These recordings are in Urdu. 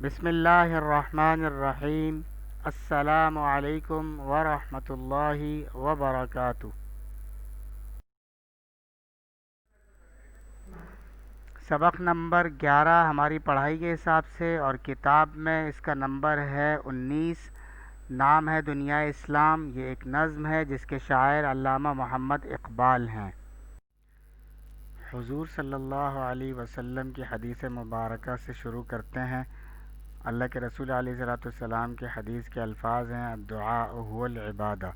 بسم اللہ الرحمن الرحیم۔ السلام علیکم ورحمۃ اللہ وبرکاتہ۔ سبق نمبر 11 ہماری پڑھائی کے حساب سے، اور کتاب میں اس کا نمبر ہے 19۔ نام ہے دنیا اسلام۔ یہ ایک نظم ہے جس کے شاعر علامہ محمد اقبال ہیں۔ حضور صلی اللہ علیہ وسلم کی حدیث مبارکہ سے شروع کرتے ہیں۔ اللہ کے رسول علیہ صلاۃ والسلام کے حدیث کے الفاظ ہیں: الدعاء هو العبادہ۔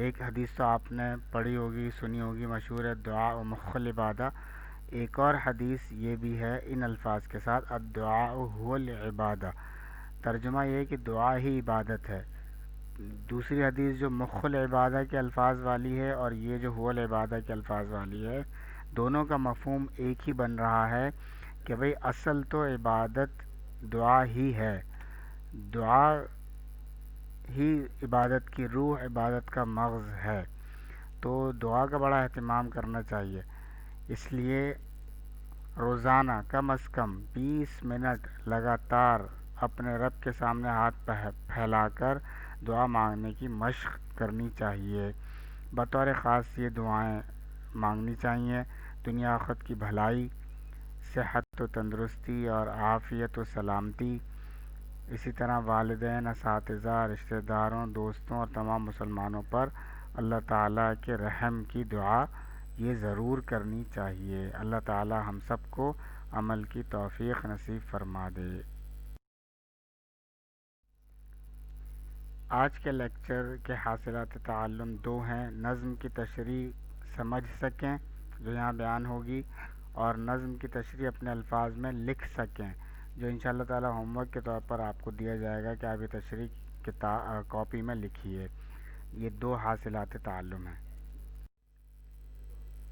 ایک حدیث تو آپ نے پڑھی ہوگی، سنی ہوگی، مشہور ہے، دعاء مخ العبادہ۔ ایک اور حدیث یہ بھی ہے ان الفاظ کے ساتھ: الدعاء هو العبادہ۔ ترجمہ یہ ہے کہ دعا ہی عبادت ہے۔ دوسری حدیث جو مخ العبادہ کے الفاظ والی ہے اور یہ جو هو العبادہ کے الفاظ والی ہے، دونوں کا مفہوم ایک ہی بن رہا ہے کہ بھئی اصل تو عبادت دعا ہی ہے۔ دعا ہی عبادت کی روح، عبادت کا مغز ہے، تو دعا کا بڑا اہتمام کرنا چاہیے۔ اس لیے روزانہ کم از کم 20 منٹ لگاتار اپنے رب کے سامنے ہاتھ پھیلا کر دعا مانگنے کی مشق کرنی چاہیے۔ بطور خاص یہ دعائیں مانگنی چاہیے: دنیا آخرت کی بھلائی، صحت و تندرستی اور عافیت و سلامتی، اسی طرح والدین، اساتذہ، رشتہ داروں، دوستوں اور تمام مسلمانوں پر اللہ تعالیٰ کے رحم کی دعا یہ ضرور کرنی چاہیے۔ اللہ تعالیٰ ہم سب کو عمل کی توفیق نصیب فرما دے۔ آج کے لیکچر کے حاصلات تعلم دو ہیں: نظم کی تشریح سمجھ سکیں جو یہاں بیان ہوگی، اور نظم کی تشریح اپنے الفاظ میں لکھ سکیں، جو انشاءاللہ تعالی ہوم ورک کے طور پر آپ کو دیا جائے گا کہ آپ یہ تشریح کاپی میں لکھیے۔ یہ دو حاصلات تعلم ہیں۔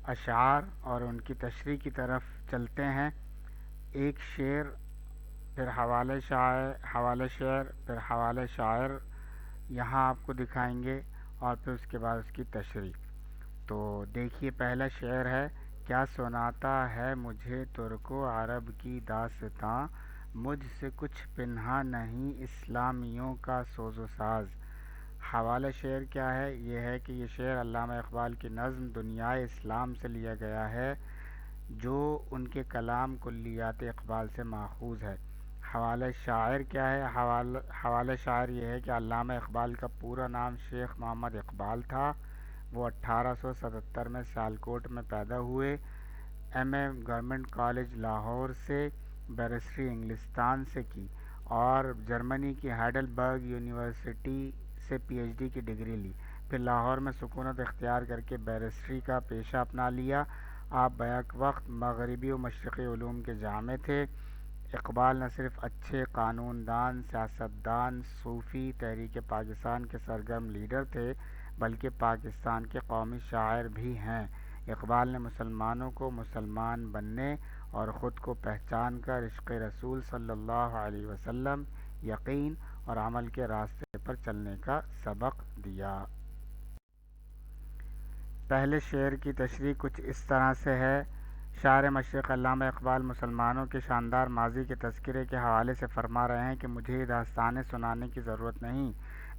اشعار اور ان کی تشریح کی طرف چلتے ہیں۔ ایک شعر، پھر حوالے شعر، پھر حوالے شاعر یہاں آپ کو دکھائیں گے، اور پھر اس کے بعد اس کی تشریح۔ تو دیکھیے، پہلا شعر ہے: کیا سناتا ہے مجھے ترک و عرب کی داستاں، مجھ سے کچھ پنہا نہیں اسلامیوں کا سوز و ساز۔ حوالہ شعر کیا ہے؟ یہ ہے کہ یہ شعر علامہ اقبال کی نظم دنیا اسلام سے لیا گیا ہے، جو ان کے کلام کلیات اقبال سے ماخوذ ہے۔ حوالہ شاعر کیا ہے؟ حوالہ شاعر یہ ہے کہ علامہ اقبال کا پورا نام شیخ محمد اقبال تھا۔ وہ 1877 میں سیالکوٹ میں پیدا ہوئے۔ M A government college Lahore سے، بیرسٹری انگلستان سے کی، اور جرمنی کی ہائیڈلبرگ یونیورسٹی سے پی ایچ ڈی کی ڈگری لی۔ پھر لاہور میں سکونت اختیار کر کے بیرسٹری کا پیشہ اپنا لیا۔ آپ بیک وقت مغربی و مشرقی علوم کے جامع تھے۔ اقبال نہ صرف اچھے قانون دان، سیاستدان، صوفی، تحریک پاکستان کے سرگرم لیڈر تھے، بلکہ پاکستان کے قومی شاعر بھی ہیں۔ اقبال نے مسلمانوں کو مسلمان بننے اور خود کو پہچان کر عشق رسول صلی اللہ علیہ وسلم، یقین اور عمل کے راستے پر چلنے کا سبق دیا۔ پہلے شعر کی تشریح کچھ اس طرح سے ہے: شاعر مشرق علامہ اقبال مسلمانوں کے شاندار ماضی کے تذکرے کے حوالے سے فرما رہے ہیں کہ مجھے یہ داستانیں سنانے کی ضرورت نہیں،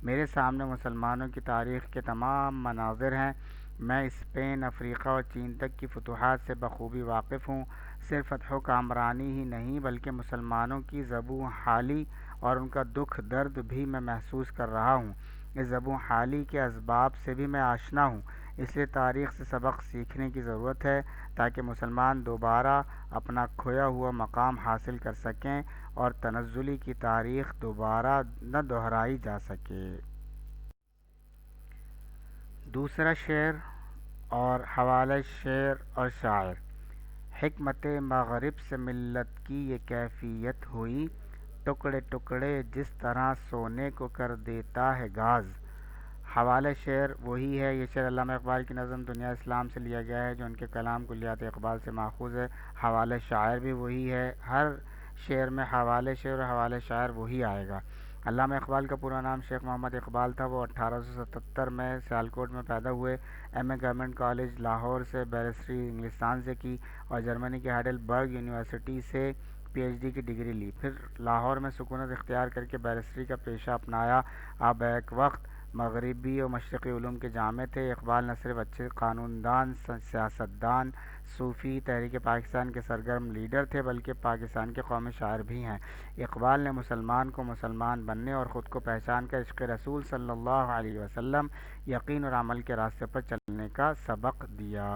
میرے سامنے مسلمانوں کی تاریخ کے تمام مناظر ہیں۔ میں اسپین، افریقہ اور چین تک کی فتوحات سے بخوبی واقف ہوں۔ صرف فتح و کامرانی ہی نہیں بلکہ مسلمانوں کی زبوں حالی اور ان کا دکھ درد بھی میں محسوس کر رہا ہوں۔ اس زبوں حالی کے اسباب سے بھی میں آشنا ہوں۔ اس لیے تاریخ سے سبق سیکھنے کی ضرورت ہے تاکہ مسلمان دوبارہ اپنا کھویا ہوا مقام حاصل کر سکیں اور تنزلی کی تاریخ دوبارہ نہ دہرائی جا سکے۔ دوسرا شعر اور حوالہ شعر اور شاعر: حکمت مغرب سے ملت کی یہ کیفیت ہوئی، ٹکڑے ٹکڑے جس طرح سونے کو کر دیتا ہے گاز۔ حوالہ شعر وہی ہے۔ یہ شعر علامہ اقبال کی نظم دنیا اسلام سے لیا گیا ہے، جو ان کے کلام کلیات اقبال سے ماخوذ ہے۔ حوالہ شاعر بھی وہی ہے۔ ہر شعر میں حوالہ شعر اور حوالہ شاعر وہی آئے گا۔ علامہ اقبال کا پورا نام شیخ محمد اقبال تھا۔ وہ 1877 میں سیالکوٹ میں پیدا ہوئے۔ M A government college Lahore سے، بیرسٹری انگلستان سے کی، اور جرمنی کی ہائیڈلبرگ یونیورسٹی سے پی ایچ ڈی کی ڈگری لی، پھر لاہور میں سکونت اختیار کر کے بیرسٹری کا پیشہ اپنایا۔ آپ بیک وقت مغربی و مشرقی علوم کے جامع تھے۔ اقبال نہ صرف اچھے قانون دان، سیاستدان، صوفی، تحریک پاکستان کے سرگرم لیڈر تھے بلکہ پاکستان کے قومی شاعر بھی ہیں۔ اقبال نے مسلمان کو مسلمان بننے اور خود کو پہچان کر عشق رسول صلی اللہ علیہ وسلم، یقین اور عمل کے راستے پر چلنے کا سبق دیا۔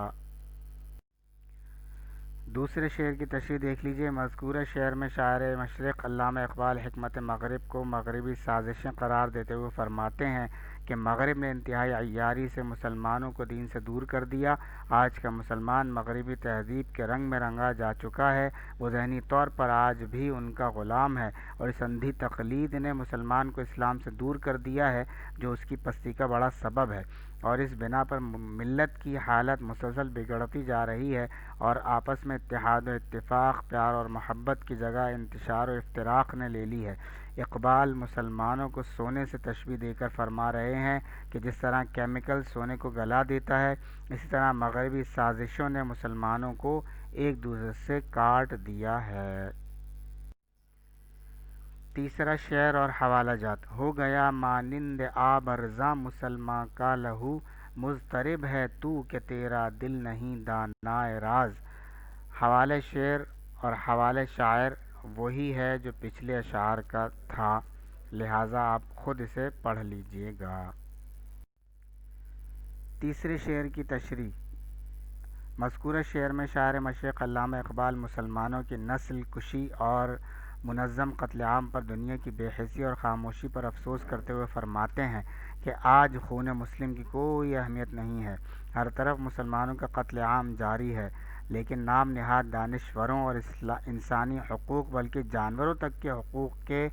دوسرے شعر کی تشریح دیکھ لیجیے۔ مذکورہ شعر میں شاعر مشرق علامہ اقبال حکمت مغرب کو مغربی سازشیں قرار دیتے ہوئے فرماتے ہیں کہ مغرب نے انتہائی عیاری سے مسلمانوں کو دین سے دور کر دیا۔ آج کا مسلمان مغربی تہذیب کے رنگ میں رنگا جا چکا ہے، وہ ذہنی طور پر آج بھی ان کا غلام ہے، اور اس اندھی تقلید نے مسلمان کو اسلام سے دور کر دیا ہے جو اس کی پستی کا بڑا سبب ہے، اور اس بنا پر ملت کی حالت مسلسل بگڑتی جا رہی ہے اور آپس میں اتحاد و اتفاق، پیار اور محبت کی جگہ انتشار و افتراق نے لے لی ہے۔ اقبال مسلمانوں کو سونے سے تشبیہ دے کر فرما رہے ہیں کہ جس طرح کیمیکل سونے کو گلا دیتا ہے، اسی طرح مغربی سازشوں نے مسلمانوں کو ایک دوسرے سے کاٹ دیا ہے۔ تیسرا شعر اور حوالہ جات۔ ہو گیا مانند آب ارزاں مسلماں کا لہو، مضطرب ہے تو کہ تیرا دل نہیں دانائے راز۔ حوالہ شعر اور حوالہ شاعر وہی ہے جو پچھلے اشعار کا تھا، لہٰذا آپ خود اسے پڑھ لیجئے گا۔ تیسرے شعر کی تشریح۔ مذکورہ شعر میں شاعر مشرق علامہ اقبال مسلمانوں کی نسل کشی اور منظم قتل عام پر دنیا کی بے حسی اور خاموشی پر افسوس کرتے ہوئے فرماتے ہیں کہ آج خون مسلم کی کوئی اہمیت نہیں ہے، ہر طرف مسلمانوں کا قتل عام جاری ہے، لیکن نام نہاد دانشوروں اور انسانی حقوق بلکہ جانوروں تک کے حقوق کے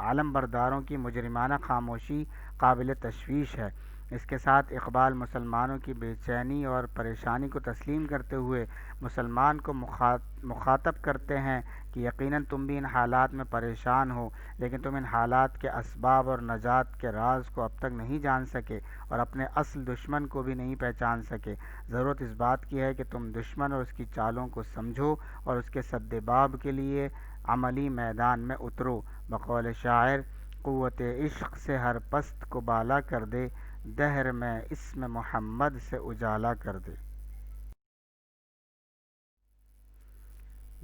علمبرداروں کی مجرمانہ خاموشی قابل تشویش ہے۔ اس کے ساتھ اقبال مسلمانوں کی بے چینی اور پریشانی کو تسلیم کرتے ہوئے مسلمان کو مخاطب کرتے ہیں کہ یقیناً تم بھی ان حالات میں پریشان ہو، لیکن تم ان حالات کے اسباب اور نجات کے راز کو اب تک نہیں جان سکے اور اپنے اصل دشمن کو بھی نہیں پہچان سکے۔ ضرورت اس بات کی ہے کہ تم دشمن اور اس کی چالوں کو سمجھو اور اس کے سدباب کے لیے عملی میدان میں اترو۔ بقول شاعر، قوت عشق سے ہر پست کو بالا کر دے، دہر میں اسم محمد سے اجالا کر دے۔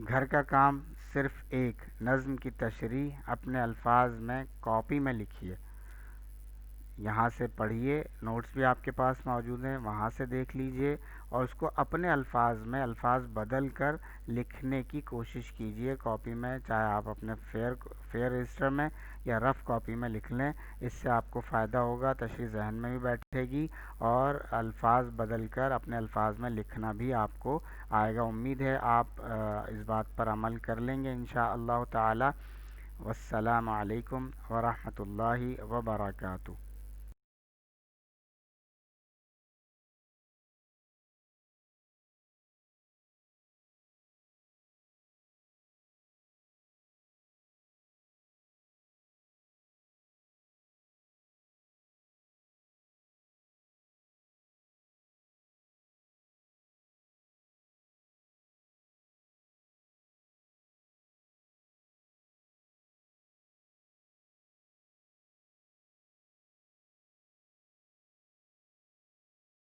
گھر کا کام صرف ایک، نظم کی تشریح اپنے الفاظ میں کاپی میں لکھیے، یہاں سے پڑھیے، نوٹس بھی آپ کے پاس موجود ہیں، وہاں سے دیکھ لیجئے اور اس کو اپنے الفاظ میں الفاظ بدل کر لکھنے کی کوشش کیجئے کاپی میں، چاہے آپ اپنے فیئر رجسٹر میں یا رف کاپی میں لکھ لیں، اس سے آپ کو فائدہ ہوگا، تشریح ذہن میں بھی بیٹھے گی اور الفاظ بدل کر اپنے الفاظ میں لکھنا بھی آپ کو آئے گا۔ امید ہے آپ اس بات پر عمل کر لیں گے انشاءاللہ تعالی۔ والسلام علیکم ورحمۃ اللہ وبرکاتہ۔